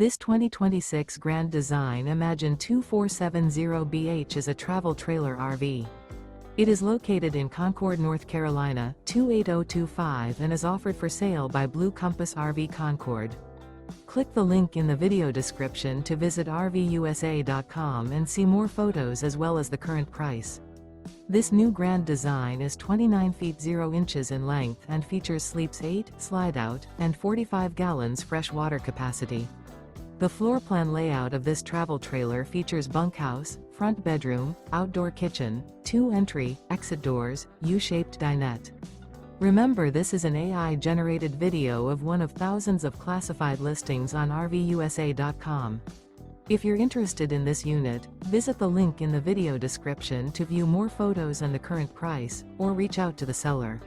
This 2026 Grand Design Imagine 2470BH is a travel trailer RV. It is located in Concord, North Carolina, 28025 and is offered for sale by Blue Compass RV Concord. Click the link in the video description to visit RVUSA.com and see more photos as well as the current price. This new Grand Design is 29 feet 0 inches in length and features sleeps 8, slide-out, and 45 gallons fresh water capacity. The floor plan layout of this travel trailer features bunkhouse, front bedroom, outdoor kitchen, 2 entry, exit doors, U-shaped dinette. Remember, this is an AI-generated video of one of thousands of classified listings on RVUSA.com. If you're interested in this unit, visit the link in the video description to view more photos and the current price, or reach out to the seller.